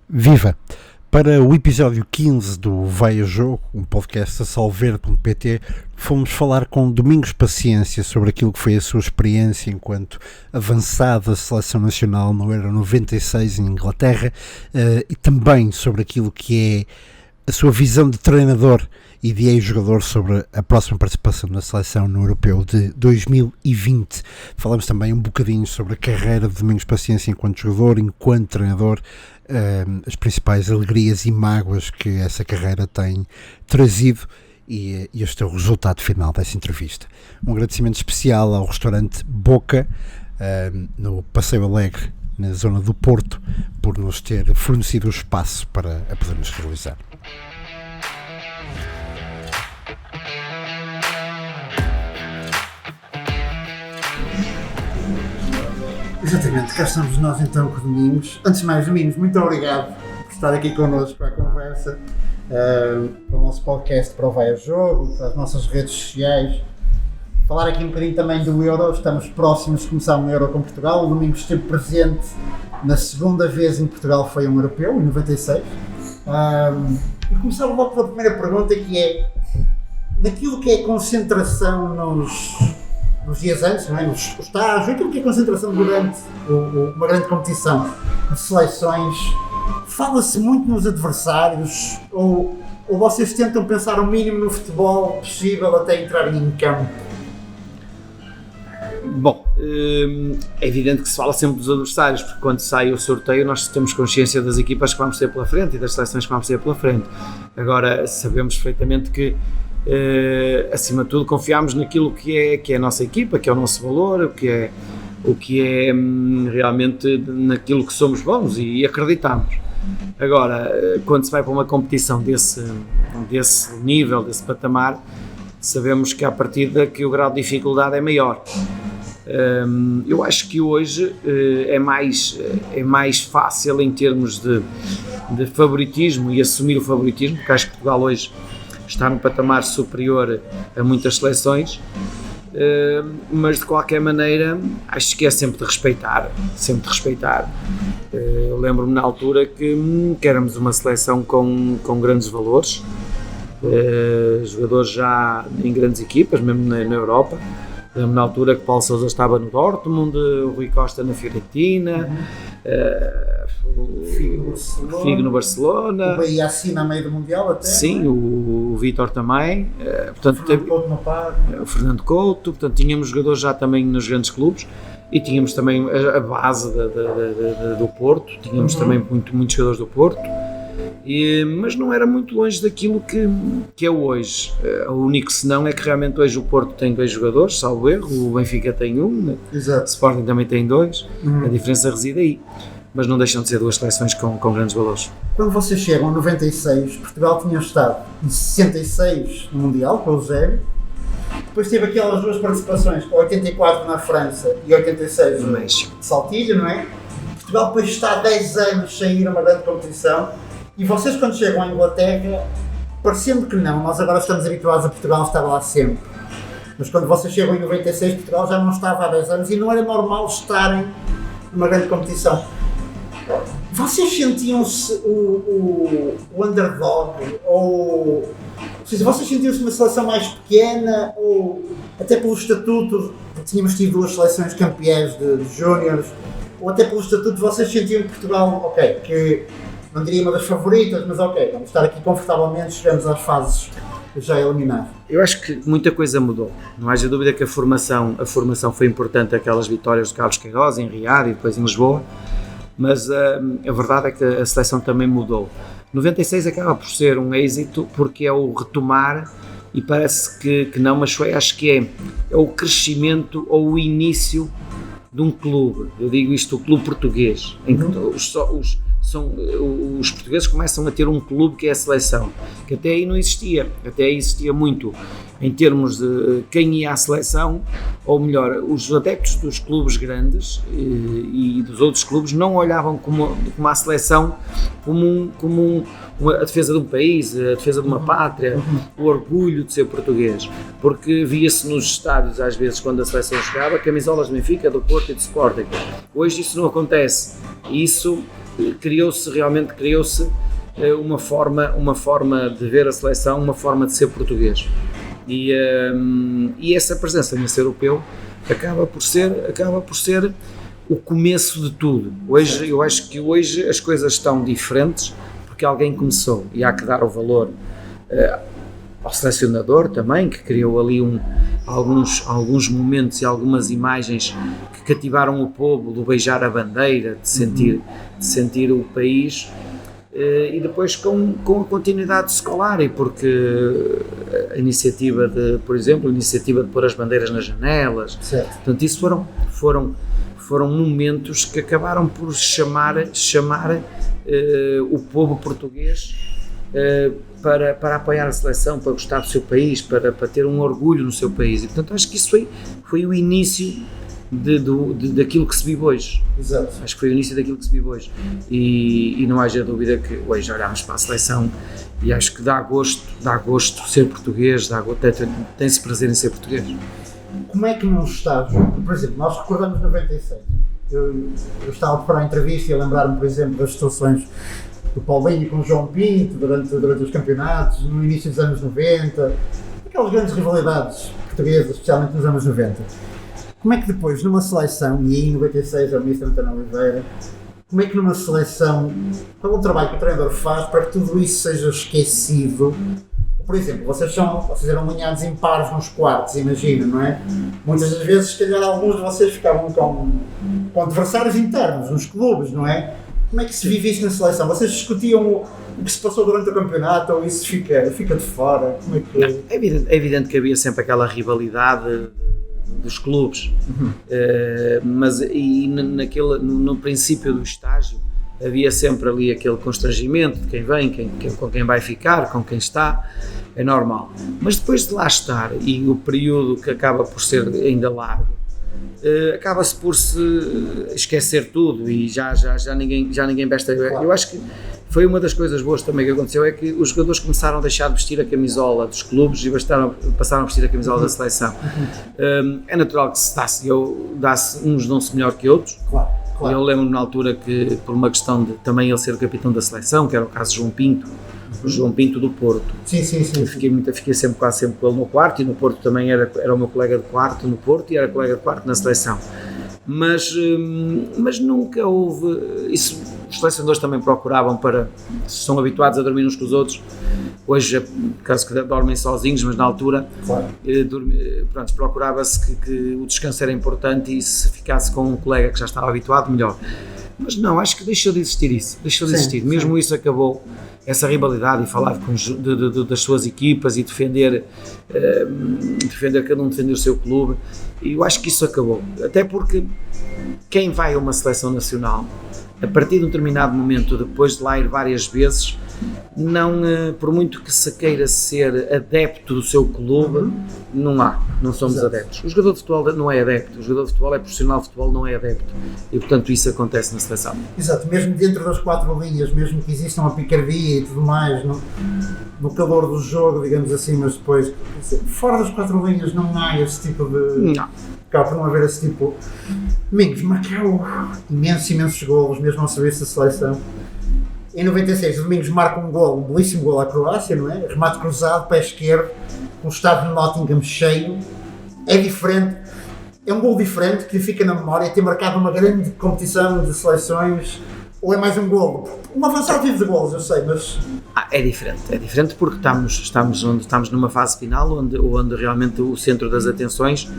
Viva! Para o episódio 15 do Vai a Jogo, um podcast da Solverde.pt, fomos falar com Domingos Paciência sobre aquilo que foi a sua experiência enquanto avançado da Seleção Nacional no Euro 96 em Inglaterra e também sobre aquilo que é a sua visão de treinador e de ex-jogador sobre a próxima participação na seleção no Europeu de 2020. Falamos também um bocadinho sobre a carreira de Domingos Paciência enquanto jogador, enquanto treinador, as principais alegrias e mágoas que essa carreira tem trazido e este é o resultado final dessa entrevista. Um agradecimento especial ao restaurante Boca, no Passeio Alegre, na zona do Porto, por nos ter fornecido o espaço para a podermos realizar. Exatamente, cá estamos nós então com o Domingos. Antes de mais, Domingos, muito obrigado por estar aqui connosco para a conversa, para o nosso podcast, para o Vai a Jogo, para as nossas redes sociais. Falar aqui um bocadinho também do Euro, estamos próximos de começar um Euro com Portugal. O Domingos esteve presente na segunda vez em que Portugal foi um europeu, em 96. E começava logo pela primeira pergunta, que é, naquilo que é concentração nos dias antes, não é? Os estágios, aquilo que é concentração durante uma grande competição, as seleções, fala-se muito nos adversários ou vocês tentam pensar o mínimo no futebol possível até entrarem em campo? Bom, é evidente que se fala sempre dos adversários, porque quando sai o sorteio nós temos consciência das equipas que vamos ter pela frente e das seleções que vamos ter pela frente. Agora, sabemos perfeitamente que acima de tudo confiamos naquilo que é a nossa equipa, que é o nosso valor, o que é realmente naquilo que somos bons e acreditamos. Agora, quando se vai para uma competição desse nível, desse patamar, sabemos que à partida que o grau de dificuldade é maior. Eu acho que hoje é mais fácil em termos de favoritismo e assumir o favoritismo, porque acho que Portugal hoje está num patamar superior a muitas seleções, mas de qualquer maneira acho que é sempre de respeitar. Eu lembro-me na altura que éramos uma seleção com grandes valores, jogadores já em grandes equipas, mesmo na Europa. Lembro-me na altura que Paulo Sousa estava no Dortmund, o Rui Costa na Fiorentina, o Figo no Barcelona, o Bahia assina a meio do Mundial até. Sim, o Vítor também, portanto, o Fernando Couto, portanto tínhamos jogadores já também nos grandes clubes e tínhamos também a base do Porto, tínhamos também muitos jogadores do Porto. Mas não era muito longe daquilo que é hoje. O único senão é que realmente hoje o Porto tem 2 jogadores, salvo erro, o Benfica tem 1, o Sporting também tem 2, a diferença reside aí, mas não deixam de ser 2 seleções com grandes valores. Quando vocês chegam a 96, Portugal tinha estado em 66 no Mundial, com o Eusébio, depois teve aquelas 2 participações, 84 na França e 86 no México, de Saltilho, não é? Portugal depois está há 10 anos sem ir a uma grande competição. E vocês, quando chegam à Inglaterra, parecendo que não, nós agora estamos habituados a Portugal estar lá sempre. Mas quando vocês chegam em 96, Portugal já não estava há 10 anos e não era normal estarem numa grande competição. Vocês sentiam-se o underdog? Ou seja, vocês sentiam-se uma seleção mais pequena? Ou até pelo estatuto, tínhamos tido 2 seleções campeãs de júniores, ou até pelo estatuto vocês sentiam que Portugal, que não diria uma das favoritas, mas vamos estar aqui confortavelmente, chegamos às fases já eliminadas. Eu acho que muita coisa mudou, não haja dúvida que a formação foi importante, aquelas vitórias de Carlos Queiroz em Riad e depois em Lisboa, mas a verdade é que a seleção também mudou. 96 acaba por ser um êxito porque é o retomar, e parece que não, mas acho que é o crescimento ou o início de um clube, eu digo isto, o clube português, em que os portugueses começam a ter um clube que é a seleção, que até aí não existia, até aí existia muito em termos de quem ia à seleção, ou melhor, os adeptos dos clubes grandes e dos outros clubes não olhavam como a seleção como a defesa de um país, a defesa de uma pátria, o orgulho de ser português, porque via-se nos estádios às vezes quando a seleção jogava camisolas do Benfica, do Porto e do Sporting. Hoje isso não acontece, e isso criou-se uma forma de ver a seleção, uma forma de ser português, e essa presença nesse europeu acaba por ser o começo de tudo. Hoje, eu acho que hoje as coisas estão diferentes porque alguém começou, e há que dar o valor ao selecionador também, que criou ali alguns momentos e algumas imagens que cativaram o povo, do beijar a bandeira, de sentir o país, e depois com a continuidade escolar, e porque a iniciativa de pôr as bandeiras nas janelas, certo. Portanto, isso foram momentos que acabaram por chamar o povo português para apoiar a seleção, para gostar do seu país, para ter um orgulho no seu país, e portanto acho que isso foi o início daquilo que se vive hoje. Exato. Acho que foi o início daquilo que se vive hoje, e não haja dúvida que hoje olhamos para a seleção e acho que dá gosto ser português, tem-se prazer em ser português. Como é que num estágio, por exemplo, nós recordamos 96, eu estava a preparar a entrevista e a lembrar-me, por exemplo, das situações do Paulinho com o João Pinto durante os campeonatos, no início dos anos 90, aquelas grandes rivalidades portuguesas, especialmente nos anos 90. Como é que depois, numa seleção, e aí em 96 é o ministro António Oliveira, como é que numa seleção, qual é o trabalho que o treinador faz para que tudo isso seja esquecido? Por exemplo, vocês eram alinhados em pares nos quartos, imagina, não é? Muitas das vezes, se calhar, alguns de vocês ficavam com adversários internos nos clubes, não é? Como é que se vive isso na seleção? Vocês discutiam o que se passou durante o campeonato, ou isso fica de fora? Como é que... Não, é evidente que havia sempre aquela rivalidade dos clubes, mas no princípio do estágio havia sempre ali aquele constrangimento de quem vem, com quem vai ficar, com quem está, é normal. Mas depois de lá estar, e o período que acaba por ser ainda largo, acaba-se por se esquecer tudo, e já ninguém veste. Eu acho que foi uma das coisas boas também que aconteceu, é que os jogadores começaram a deixar de vestir a camisola dos clubes e passaram a vestir a camisola da seleção. É natural que uns dão-se melhor que outros. Claro. Eu lembro-me na altura que, por uma questão de também ele ser o capitão da seleção, que era o caso de João Pinto, o João Pinto do Porto. Sim. Eu fiquei quase sempre com ele no quarto, e no Porto também era o meu colega de quarto no Porto e era colega de quarto na seleção. Mas nunca houve isso. Os selecionadores também procuravam, são habituados a dormir uns com os outros. Hoje, caso que dormem sozinhos, mas na altura, claro. Procurava-se que o descanso era importante, e se ficasse com um colega que já estava habituado, melhor. Mas não, acho que deixou de existir isso, mesmo sim. Isso acabou, essa rivalidade, e falar das suas equipas, e defender cada um, defender o seu clube, e eu acho que isso acabou, até porque quem vai a uma seleção nacional, a partir de um determinado momento, depois de lá ir várias vezes, não, por muito que se queira ser adepto do seu clube, não somos Exato. Adeptos. O jogador de futebol não é adepto, o jogador de futebol é profissional de futebol, não é adepto, e portanto isso acontece na seleção. Exato, mesmo dentro das quatro linhas, mesmo que exista uma picardia e tudo mais, no calor do jogo, digamos assim, mas depois, fora das quatro linhas, não há esse tipo de... Não. Acaba por não haver esse tipo... Domingos marcou imensos golos, mesmo ao serviço da seleção. Em 96, o Domingos marca um belíssimo gol à Croácia, não é? Remate cruzado, pé esquerdo, com o estádio de Nottingham cheio. É diferente, é um gol diferente que fica na memória, ter marcado uma grande competição de seleções, ou é mais um golo? Uma avançada de golos, eu sei, mas... É diferente porque estamos numa fase final onde realmente o centro das atenções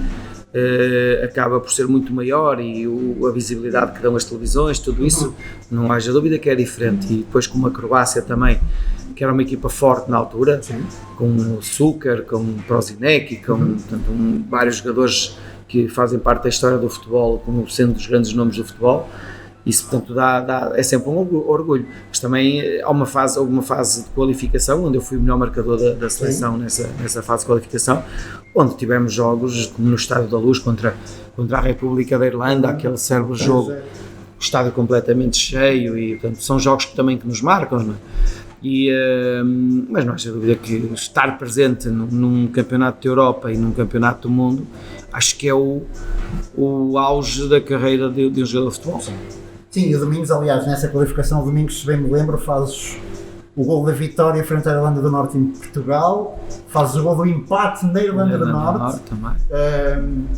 acaba por ser muito maior, e a visibilidade que dão as televisões, tudo isso, não haja dúvida que é diferente. E depois, com uma Croácia também, que era uma equipa forte na altura, sim. Com o Šuker, com o Prosinecki, com vários jogadores que fazem parte da história do futebol, como sendo dos grandes nomes do futebol. Isso, portanto, é sempre um orgulho. Mas também houve uma fase de qualificação, onde eu fui o melhor marcador da seleção nessa fase de qualificação, onde tivemos jogos como no Estádio da Luz contra a República da Irlanda, aquele célebre jogo, o estádio completamente cheio, e portanto são jogos que nos marcam, não é? Mas não há dúvida que estar presente num campeonato da Europa e num campeonato do mundo, acho que é o auge da carreira de um jogador de futebol. Sim, e o Domingos, aliás, nessa qualificação, o Domingos, se bem me lembro, fazes o gol da vitória frente à Irlanda do Norte em Portugal, fazes o gol do empate na Irlanda do Norte,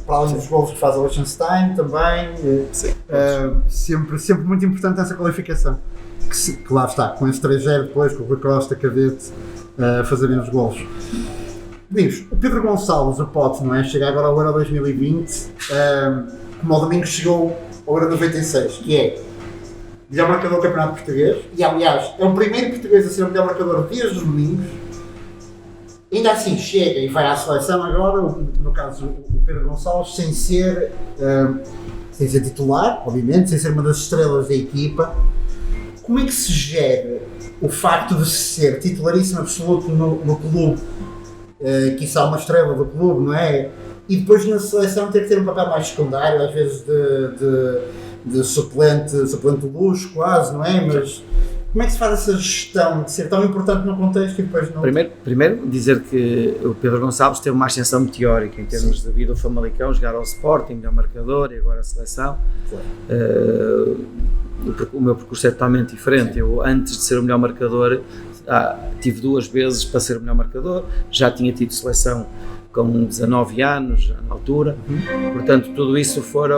para além dos gols que faz a Liechtenstein também. Sempre muito importante essa qualificação. Que lá está, com esse 3-0 depois, com o Rui Costa, Cadete, fazerem os gols. Domingos, o Pedro Gonçalves, o Pote, não é? Chega agora ao Euro 2020, como o Domingos chegou ao Euro 96, que é melhor marcador do Campeonato Português, e aliás é o primeiro português a ser o melhor marcador desde os Domingos. Ainda assim chega e vai à seleção agora, no caso o Pedro Gonçalves, sem ser titular, obviamente, sem ser uma das estrelas da equipa. Como é que se gera o facto de ser titularíssimo absoluto no clube, quiçá uma estrela do clube, não é? E depois na seleção ter que ter um papel mais secundário, às vezes de suplente luxo quase, não é? Mas como é que se faz essa gestão de ser tão importante no contexto e depois não? Primeiro dizer que o Pedro Gonçalves teve uma ascensão meteórica em termos de vida ao Famalicão, jogar ao Sporting, melhor marcador e agora a seleção. Claro. O meu percurso é totalmente diferente. Sim. Eu, antes de ser o melhor marcador, tive 2 vezes para ser o melhor marcador, já tinha tido seleção com 19 anos na altura, portanto tudo isso foi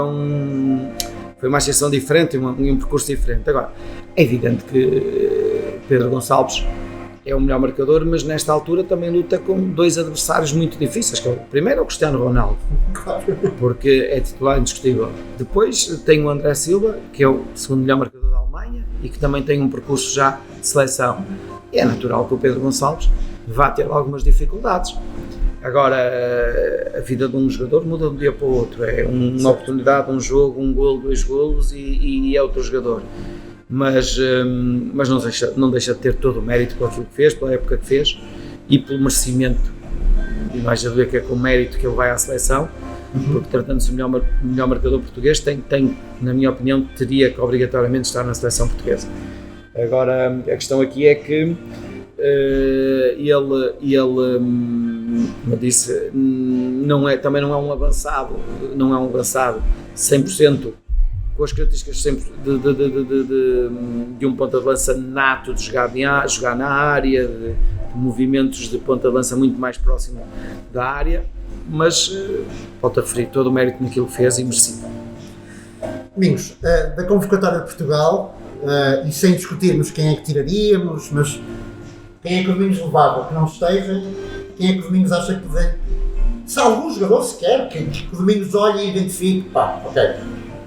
uma ascensão diferente e um percurso diferente. Agora, é evidente que Pedro Gonçalves é o melhor marcador, mas nesta altura também luta com 2 adversários muito difíceis, que é o primeiro é o Cristiano Ronaldo, porque é titular indiscutível. Depois tem o André Silva, que é o segundo melhor marcador da Alemanha e que também tem um percurso já de seleção. E é natural que o Pedro Gonçalves vá ter algumas dificuldades. Agora, a vida de um jogador muda de um dia para o outro, é uma oportunidade, um jogo, um golo, 2 golos e é outro jogador. Mas não deixa de ter todo o mérito por aquilo que fez, pela época que fez e pelo merecimento. E mais a ver que é com o mérito que ele vai à seleção, porque tratando-se do melhor marcador português, tem, na minha opinião, teria que obrigatoriamente estar na seleção portuguesa. Agora, a questão aqui é que ele como eu disse, também não é um avançado 100%, com as características sempre de um ponta de lança nato, de jogar na área, de movimentos de ponta de lança muito mais próximo da área, mas volto a referir todo o mérito naquilo que fez e merecido. Domingos, da convocatória de Portugal, e sem discutirmos quem é que tiraríamos, mas quem é que o Domingos levava que não esteja, quem é que o Domingos acha que pode... Se há algum jogador sequer que o Domingos olhe e identifique,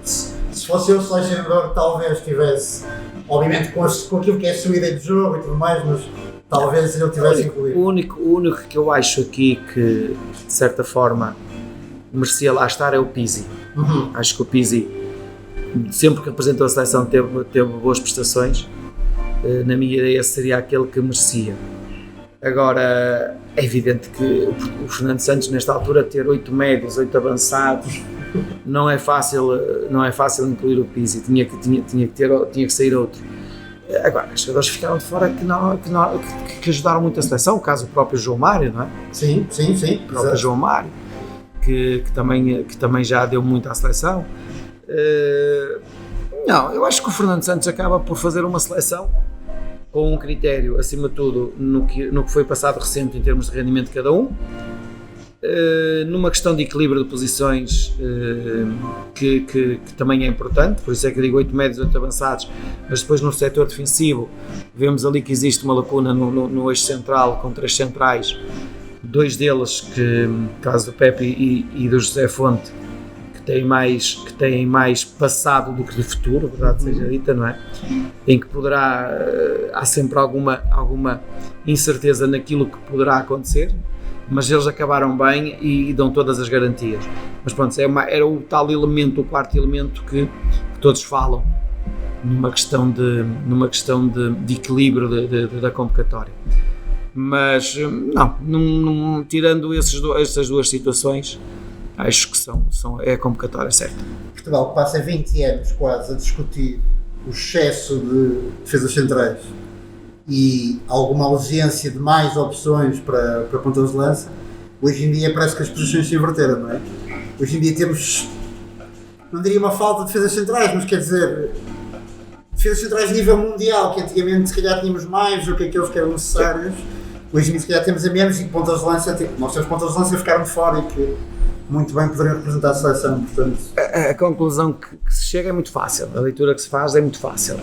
se fosse eu selecionador talvez tivesse, obviamente com aquilo que é a sua ideia de jogo e tudo mais, mas talvez eu tivesse incluído. O único que eu acho aqui que de certa forma merecia lá estar é o Pizzi. Acho que o Pizzi sempre que representou a seleção teve boas prestações. Na minha ideia seria aquele que merecia. Agora é evidente que o Fernando Santos nesta altura ter 8 médios, 8 avançados, não é fácil incluir o Pizzi, tinha que sair outro. Agora, os jogadores ficaram de fora que ajudaram muito a seleção, o caso do próprio João Mário, não é? Sim. O próprio João Mário, que também já deu muito à seleção. Não, eu acho que o Fernando Santos acaba por fazer uma seleção com um critério, acima de tudo, no que foi passado recente em termos de rendimento de cada um, numa questão de equilíbrio de posições que também é importante, por isso é que eu digo 8 médios, 8 avançados, mas depois no setor defensivo vemos ali que existe uma lacuna no eixo central com 3 centrais, 2 deles, que no caso do Pepe e do José Fonte, que têm mais passado do que de futuro, verdade seja dita, não é? Em que há sempre alguma incerteza naquilo que poderá acontecer, mas eles acabaram bem e dão todas as garantias. Mas pronto, era o tal elemento, o quarto elemento que todos falam numa questão de equilíbrio da convocatória. Mas não tirando essas 2 situações, acho que é a convocatória certa. Portugal passa 20 anos quase a discutir o excesso de defesas centrais e alguma ausência de mais opções para pontas de lança. Hoje em dia parece que as posições se inverteram, não é? Hoje em dia temos, não diria uma falta de defesas centrais, mas quer dizer, defesas centrais de nível mundial, que antigamente se calhar tínhamos mais do que aqueles que eram necessários, hoje em dia se calhar temos a menos e pontas de lança, nós temos pontas de lança ficaram de fora e que muito bem poderiam representar a seleção, portanto. A conclusão que se chega é muito fácil, a leitura que se faz é muito fácil.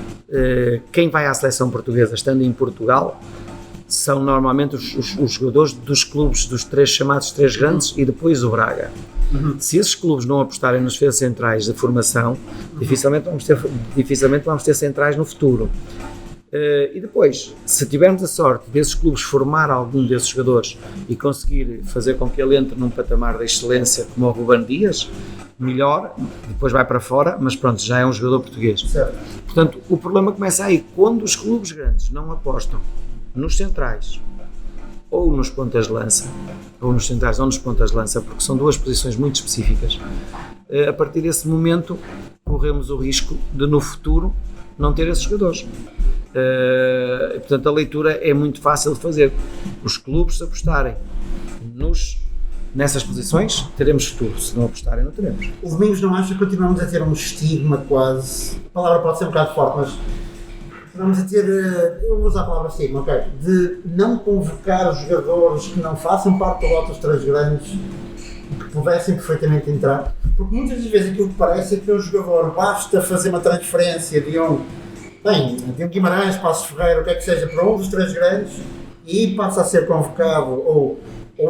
Quem vai à seleção portuguesa estando em Portugal são normalmente os jogadores dos clubes, dos chamados três grandes e depois o Braga. Se esses clubes não apostarem nos defesas centrais de formação, dificilmente vamos ter centrais no futuro. E depois, se tivermos a sorte desses clubes formar algum desses jogadores e conseguir fazer com que ele entre num patamar de excelência como o Ruben Dias, melhor, depois vai para fora, mas pronto, já é um jogador português. Certo. Portanto, o problema começa aí, quando os clubes grandes não apostam nos centrais ou nos pontas de lança, ou nos centrais ou nos pontas de lança, porque são duas posições muito específicas, a partir desse momento corremos o risco de no futuro não ter esses jogadores. Portanto, a leitura é muito fácil de fazer. Os clubes, se apostarem nessas posições, teremos futuro. Se não apostarem, não teremos. O Domingos não acha que continuamos a ter um estigma quase, a palavra pode ser um bocado forte, mas vamos a ter, eu vou usar a palavra estigma, ok, de não convocar os jogadores que não façam parte da lota dos três grandes e que pudessem perfeitamente entrar, porque muitas das vezes aquilo que parece é que um jogador basta fazer uma transferência de um Guimarães, Passos Ferreira, o que é que seja, para um dos três grandes e passa a ser convocado ou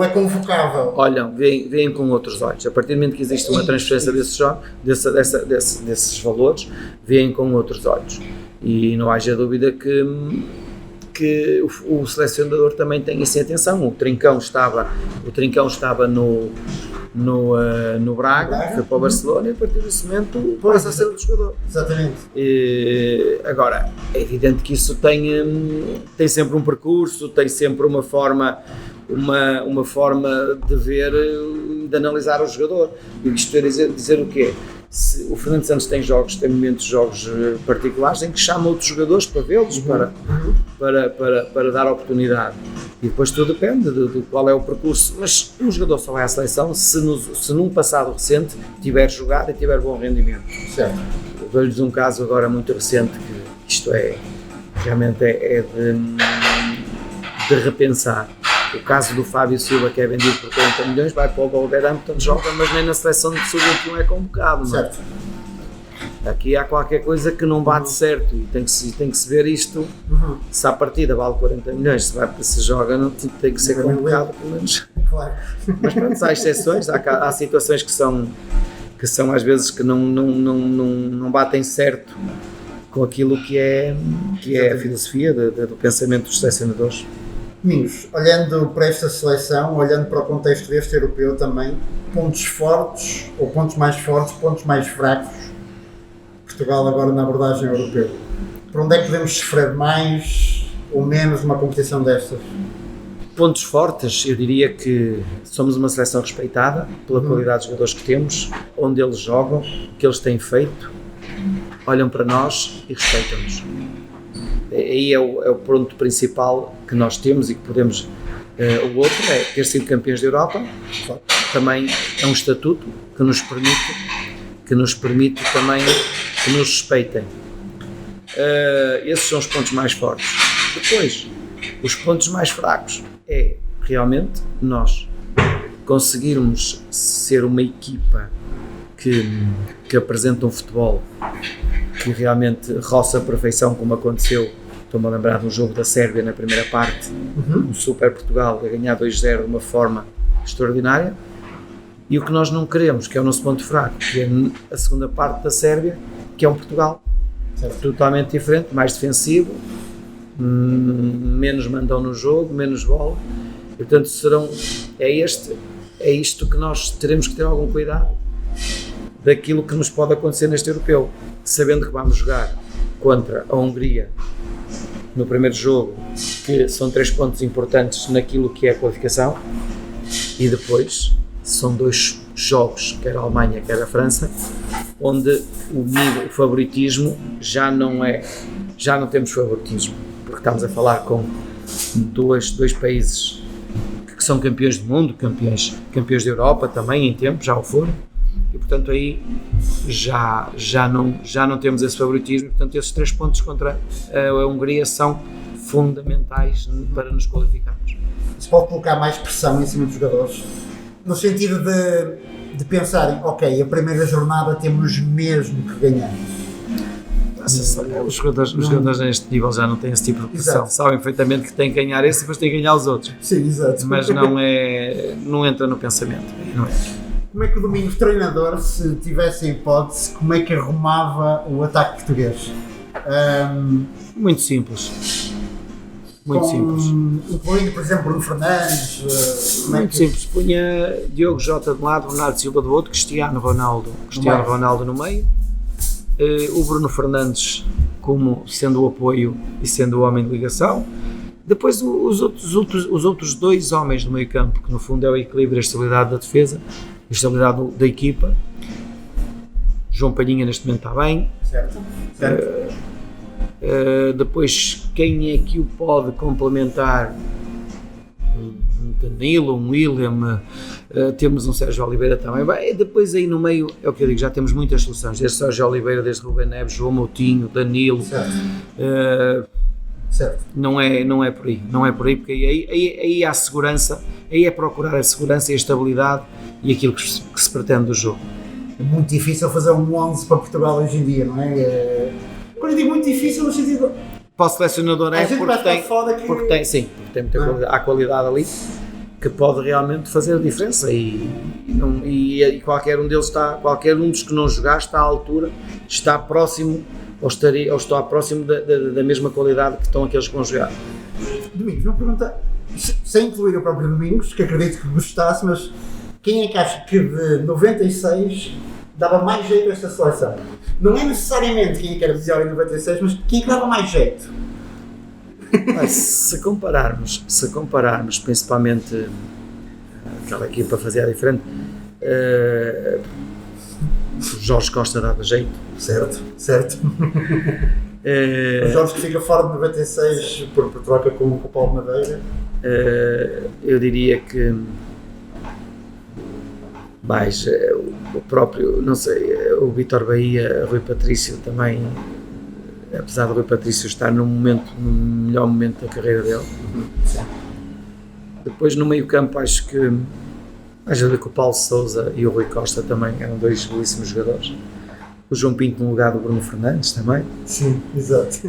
é convocável. Olham, veem com outros olhos. A partir do momento que existe uma transferência desses valores, veem com outros olhos. E não haja dúvida que o selecionador também tem isso em atenção. O Trincão estava no Braga, foi para o Barcelona e a partir desse momento passa a ser outro jogador. Exatamente. Agora, é evidente que isso tem sempre um percurso, tem sempre uma forma de ver, de analisar o jogador. E isto é dizer o quê? Se o Fernando Santos tem momentos de jogos particulares em que chama outros jogadores para vê-los, para dar oportunidade. E depois tudo depende de qual é o percurso. Mas um jogador só vai à seleção se num passado recente tiver jogado e tiver bom rendimento. Certo. Eu dou-lhes um caso agora muito recente, que isto realmente é de repensar. O caso do Fábio Silva, que é vendido por 40 milhões, vai para o Wolverhampton, joga, mas nem na seleção de sub-21 é convocado. Certo. Aqui há qualquer coisa que não bate certo e tem que se ver isto. Se a partida vale 40 milhões, se joga, não tem que ser convocado, pelo menos. Claro. Mas pronto, há exceções, há situações que são às vezes que não batem certo com aquilo que é a filosofia do pensamento dos selecionadores. Domingos, olhando para esta seleção, olhando para o contexto deste europeu também, pontos fortes, ou pontos mais fortes, pontos mais fracos, Portugal agora na abordagem europeu. Para onde é que podemos sofrer mais ou menos numa competição destas? Pontos fortes, eu diria que somos uma seleção respeitada pela qualidade dos jogadores que temos, onde eles jogam, o que eles têm feito, olham para nós e respeitam-nos. Aí é o ponto principal que nós temos e que podemos. O outro é ter sido campeões da Europa, também é um estatuto que nos permite também que nos respeitem. Esses são os pontos mais fortes. Depois, os pontos mais fracos é realmente nós conseguirmos ser uma equipa que apresenta um futebol que realmente roça a perfeição, como aconteceu. Estou-me a lembrar de um jogo da Sérvia na primeira parte, um Super Portugal a ganhar 2-0 de uma forma extraordinária, e o que nós não queremos, que é o nosso ponto fraco, que é a segunda parte da Sérvia, que é um Portugal totalmente diferente, mais defensivo, menos mandão no jogo, menos bola, e portanto é isto que nós teremos que ter algum cuidado daquilo que nos pode acontecer neste europeu, sabendo que vamos jogar contra a Hungria no primeiro jogo, que são 3 pontos importantes naquilo que é a qualificação, e depois são 2 jogos, quer a Alemanha, quer a França, onde o favoritismo já não temos favoritismo, porque estamos a falar com dois países que são campeões do mundo, campeões da Europa também em tempo, já o foram, e portanto aí já não temos esse favoritismo, portanto esses 3 pontos contra a Hungria são fundamentais para nos qualificarmos. Se pode colocar mais pressão em cima dos jogadores, no sentido de pensarem, ok, a primeira jornada temos mesmo que ganhar. Os jogadores neste nível já não têm esse tipo de pressão, sabem perfeitamente que têm que ganhar esse e depois têm que ganhar os outros. Sim, exato. Mas não entra no pensamento. Não entra. Como é que o Domingos, treinador, se tivesse a hipótese, como é que arrumava o ataque português? Muito simples. Muito simples. Incluindo, por exemplo, Bruno Fernandes. Muito simples. Punha Diogo Jota de um lado, Bernardo Silva do outro, Cristiano Ronaldo no meio. O Bruno Fernandes como sendo o apoio e sendo o homem de ligação. Depois os outros 2 homens do meio campo, que no fundo é o equilíbrio e a estabilidade da defesa, a estabilidade da equipa. João Palhinha neste momento está bem. Certo. Depois quem é que o pode complementar? Um Danilo, um William, temos um Sérgio Oliveira também. Depois aí no meio, é o que eu digo, já temos muitas soluções, desde Sérgio Oliveira, desde Rubén Neves, João Moutinho, Danilo. Certo. Não é por aí, porque aí há segurança, aí é procurar a segurança e a estabilidade e aquilo que se pretende do jogo. É muito difícil fazer um 11 para Portugal hoje em dia, não é? Quando eu digo muito difícil, no sentido... Para o selecionador é porque tem muita qualidade ali que pode realmente fazer a diferença e qualquer um deles qualquer um dos que não jogar está à altura, está próximo ou está próximo da mesma qualidade que estão aqueles que vão jogar. Domingos, uma pergunta, sem incluir o próprio Domingos, que acredito que gostasse, mas quem é que acha que de 96 dava mais jeito a esta seleção? Não é necessariamente quem é que era melhor em 96, mas quem é que dava mais jeito? Se compararmos principalmente aquela equipa fazia diferente, Jorge Costa dava jeito. Certo. O Jorge que fica fora de 96 por troca com o Paulo Madeira. Eu diria que mais o próprio, não sei, o Vítor Bahia, Rui Patrício também, apesar de Rui Patrício estar no melhor momento da carreira dele. Sim. Depois no meio campo acho que o Paulo Sousa e o Rui Costa também eram 2 belíssimos jogadores. O João Pinto no lugar do Bruno Fernandes também. Sim, exato.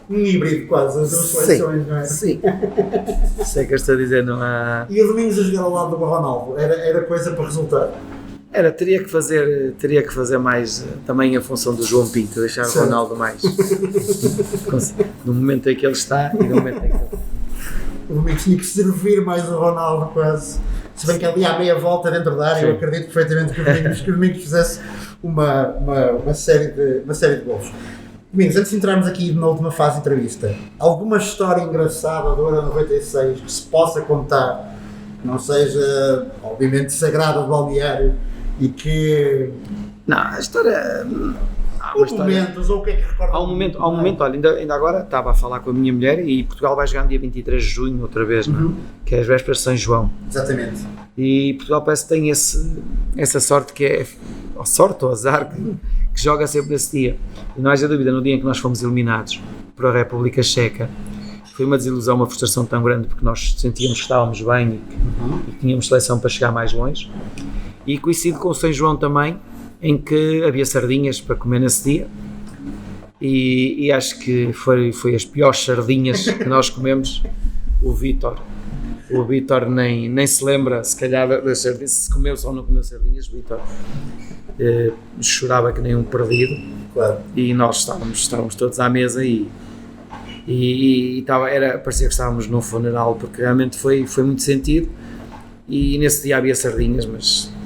Um híbrido quase, as 2 seleções, não é? Sim. Sei que estou a dizer, não há... E o Domingos a jogar ao lado do Ronaldo, era coisa para resultar? Teria que fazer mais também a função do João Pinto, deixar o Ronaldo mais no momento em que ele está e no momento em que ele... O Domingos tinha que servir mais o Ronaldo quase, se bem que ali à meia volta dentro da área. Sim. Eu acredito perfeitamente que o Domingos fizesse uma série de gols. Domingos, antes de entrarmos aqui na última fase de entrevista, alguma história engraçada do Euro 96 que se possa contar, que não seja obviamente sagrada do balneário e que... Não, a história... Momentos, ou o que é que recorda? Há um momento, olha, ainda agora estava a falar com a minha mulher e Portugal vai jogar no dia 23 de junho outra vez, não é? Que é as vésperas de São João. Exatamente. E Portugal parece que tem essa sorte que é, ou sorte ou azar, que joga sempre nesse dia. E não haja dúvida, no dia em que nós fomos eliminados por a República Checa, foi uma desilusão, uma frustração tão grande, porque nós sentíamos que estávamos bem e que tínhamos seleção para chegar mais longe. E coincide com o São João também, em que havia sardinhas para comer nesse dia e acho que foi as piores sardinhas que nós comemos. O Vítor nem se lembra se calhar das sardinhas, se comeu ou não comeu sardinhas. O Vítor chorava que nem um perdido. Claro. E nós estávamos todos à mesa e parecia que estávamos num funeral, porque realmente foi muito sentido. E nesse dia havia sardinhas, mas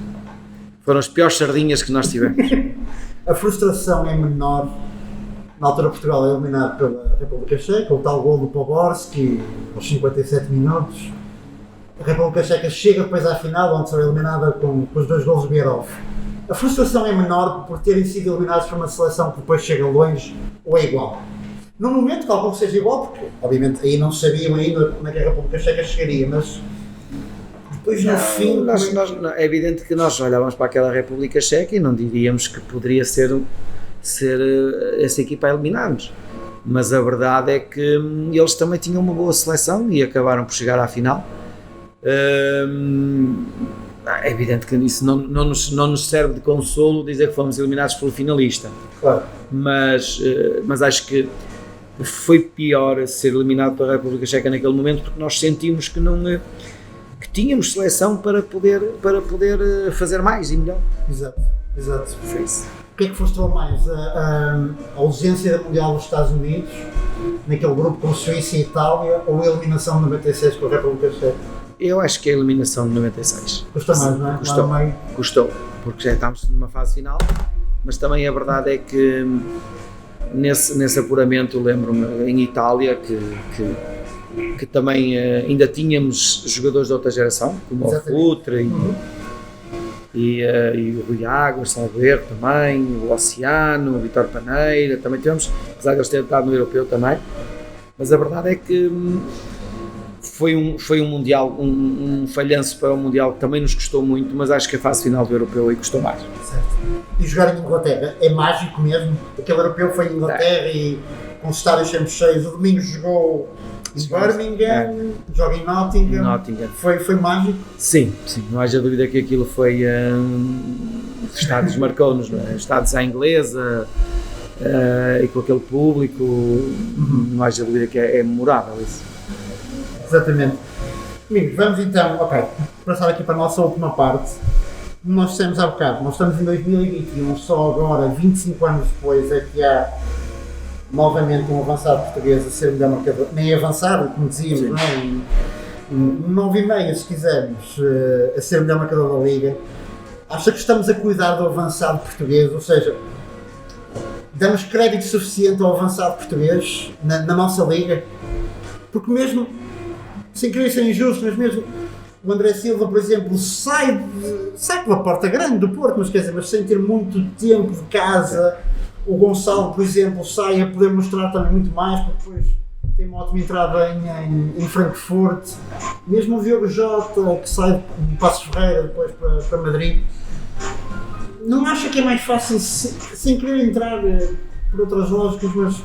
foram as piores sardinhas que nós tivemos. A frustração é menor. Na altura Portugal é eliminado pela República Checa, o tal gol do Poborski aos 57 minutos. A República Checa chega depois à final, onde será eliminada com os 2 golos do Bierhoff. A frustração é menor por terem sido eliminados por uma seleção que depois chega longe, ou é igual? No momento, calculo que seja igual, porque obviamente aí não sabiam ainda como é que a República Checa chegaria, mas depois no fim... É evidente que nós olhávamos para aquela República Checa e não diríamos que poderia ser essa equipa a eliminar-nos. Mas a verdade é que eles também tinham uma boa seleção e acabaram por chegar à final. É evidente que isso não nos serve de consolo dizer que fomos eliminados pelo finalista. Claro. Mas acho que foi pior ser eliminado pela República Checa naquele momento, porque nós sentimos que tínhamos seleção para poder fazer mais e melhor. Exato. Foi isso. O que é que frustrou mais? A ausência da Mundial dos Estados Unidos, naquele grupo com Suíça e Itália, ou a eliminação de 96 com a República Checa? Eu acho que a eliminação de 96. Custou mais, não é? Custou, porque já estávamos numa fase final, mas também a verdade é que nesse apuramento, lembro-me, em Itália, que também ainda tínhamos jogadores de outra geração, como o Futre e o Rui Águas, Salveiro também, o Oceano, o Vitor Paneira, também tivemos, apesar de eles terem estado no europeu também, mas a verdade é que foi um mundial, um falhanço para o mundial que também nos custou muito, mas acho que a fase final do europeu aí custou mais. Certo. E jogar em Inglaterra é mágico mesmo? Aquele europeu foi em Inglaterra e com os estádios sempre cheios, o domingo jogou em Birmingham, joga em Nottingham. Foi mágico? Sim, não haja dúvida que aquilo foi estádios marcou-nos, não é? Estádios à inglesa e com aquele público, não haja dúvida que é memorável isso. Exatamente. Amigos, vamos então, passar aqui para a nossa última parte. Nós dissemos há bocado, nós estamos em 2021, só agora, 25 anos depois, é que há novamente um avançado português a ser melhor marcador, nem avançado, como dizíamos, não é? Um 9,5, se quisermos, a ser melhor marcador da Liga. Acha que estamos a cuidar do avançado português, ou seja, damos crédito suficiente ao avançado português na nossa Liga? Porque mesmo, sem querer ser injusto, mas mesmo o André Silva, por exemplo, sai pela porta grande do Porto, mas sem ter muito tempo de casa. O Gonçalo, por exemplo, sai a poder mostrar também muito mais, porque depois tem uma ótima entrada em Frankfurt. Mesmo o Diogo Jota, que sai de Passos Ferreira depois para Madrid. Não acha que é mais fácil, sem querer entrar por outras lógicas, mas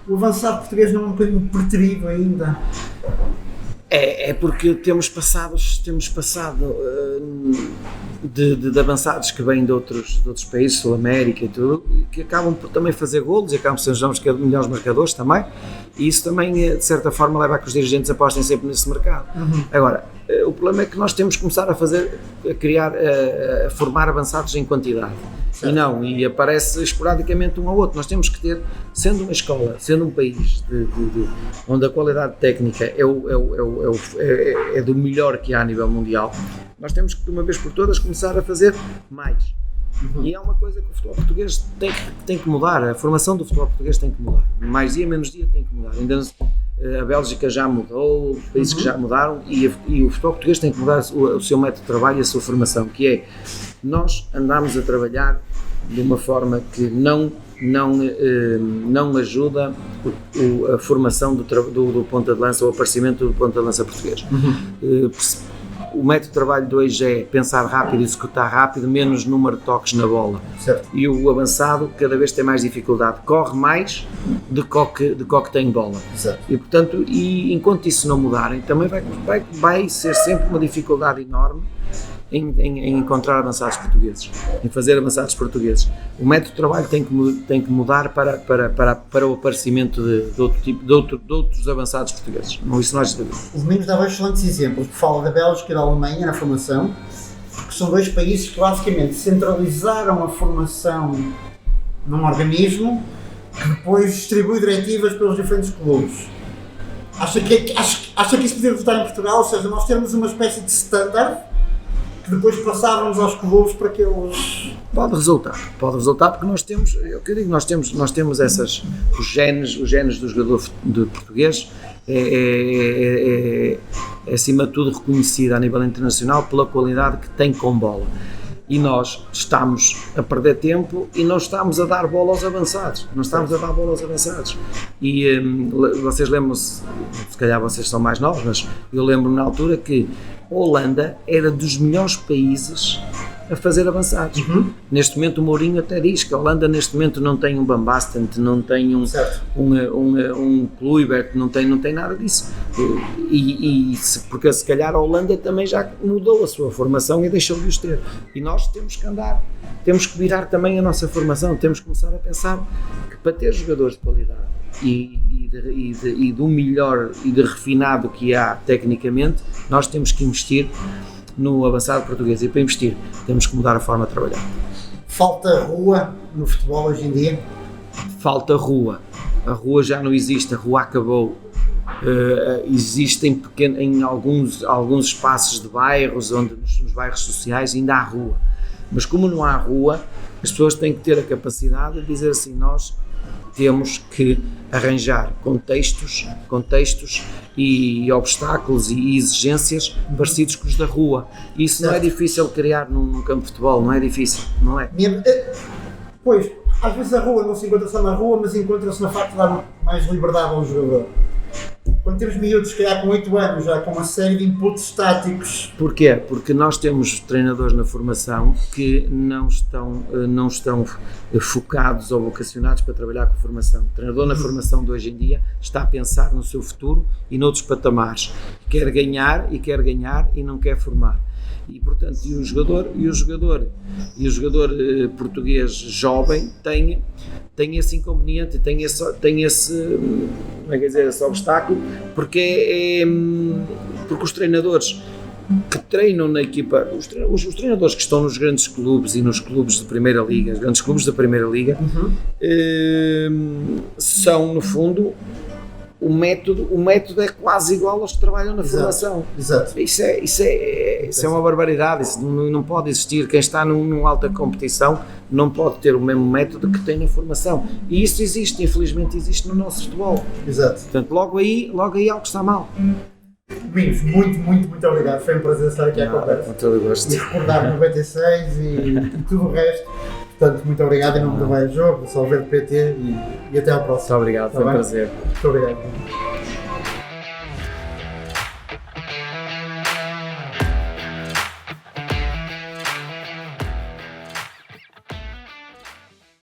o avançado português não é um bocadinho preterido ainda? É porque temos passado de avançados que vêm de outros países, Sul-América e tudo, que acabam por também fazer golos e acabam por ser os melhores marcadores também, e isso também de certa forma leva a que os dirigentes apostem sempre nesse mercado. Agora, o problema é que nós temos que começar a formar avançados em quantidade. Certo. E aparece esporadicamente um ao outro. Nós temos que ter, sendo uma escola, sendo um país onde a qualidade técnica é do melhor que há a nível mundial, nós temos que de uma vez por todas começar a fazer mais. E é uma coisa que o futebol português tem que mudar, a formação do futebol português tem que mudar, mais dia, menos dia tem que mudar. Ainda a Bélgica já mudou, os países que já mudaram, e o futebol português tem que mudar o seu método de trabalho e a sua formação, que é, nós andamos a trabalhar de uma forma que não ajuda a formação do ponta de lança, ou o aparecimento do ponta de lança português. O método de trabalho de hoje é pensar rápido, executar rápido, menos número de toques na bola. Certo. E o avançado cada vez tem mais dificuldade, corre mais de que tem bola. Certo. E portanto, enquanto isso não mudarem, também vai ser sempre uma dificuldade enorme em encontrar avançados portugueses, em fazer avançados portugueses. O método de trabalho tem que mudar para o aparecimento de outros avançados portugueses. Isso não é dúvida. O Domingos dá excelentes exemplos, fala da Bélgica e da Alemanha na formação, que são dois países que basicamente centralizaram a formação num organismo que depois distribui diretivas pelos diferentes clubes. Acha que isso poderia resultar em Portugal? Ou seja, nós termos uma espécie de standard que depois passávamos aos clubes para que eles... Pode resultar porque nós temos, nós temos os genes do jogador de português é acima de tudo reconhecido a nível internacional pela qualidade que tem com bola. E nós estamos a perder tempo e não estamos a dar bola aos avançados. E vocês lembram-se, se calhar vocês são mais novos, mas eu lembro-me na altura que a Holanda era dos melhores países a fazer avançados. Neste momento o Mourinho até diz que a Holanda neste momento não tem um Van Basten, não tem um Kluivert, não tem nada disso. Porque se calhar a Holanda também já mudou a sua formação e deixou de os ter. E nós temos que virar também a nossa formação, temos que começar a pensar que para ter jogadores de qualidade e do melhor e de refinado que há tecnicamente, nós temos que investir no avançado português, e para investir temos que mudar a forma de trabalhar. Falta rua no futebol hoje em dia? Falta rua. A rua já não existe, a rua acabou. Existem em alguns espaços de bairros, onde nos bairros sociais ainda há rua. Mas como não há rua, as pessoas têm que ter a capacidade de dizer assim: nós temos que arranjar contextos e obstáculos e exigências parecidos com os da rua. Isso não é difícil criar num campo de futebol, não é difícil, não é? Pois, às vezes a rua não se encontra só na rua, mas encontra-se no facto de dar mais liberdade ao jogador. Quando temos miúdos, se calhar com 8 anos, já com uma série de inputs estáticos. Porquê? Porque nós temos treinadores na formação que não estão focados ou vocacionados para trabalhar com a formação. O treinador na formação de hoje em dia está a pensar no seu futuro e noutros patamares. Quer ganhar e não quer formar. E portanto, o jogador português jovem tem esse inconveniente, tem esse obstáculo, porque os treinadores que treinam na equipa, os treinadores que estão nos grandes clubes e nos clubes de Primeira Liga, os grandes clubes da Primeira Liga, são no fundo o método é quase igual aos que trabalham na formação. Exato. Isso é uma barbaridade, isso não pode existir. Quem está numa alta competição não pode ter o mesmo método que tem na formação. E isso existe, infelizmente existe no nosso futebol. Exato. Portanto, logo aí algo está mal. Domingos, muito obrigado. Foi um prazer estar aqui à conversa. Com todo o gosto. E recordar 96 e tudo o resto. Portanto, muito obrigado em nome do Vai Jogo, do Salveiro PT e até ao próximo. Muito obrigado, foi um prazer. Muito obrigado.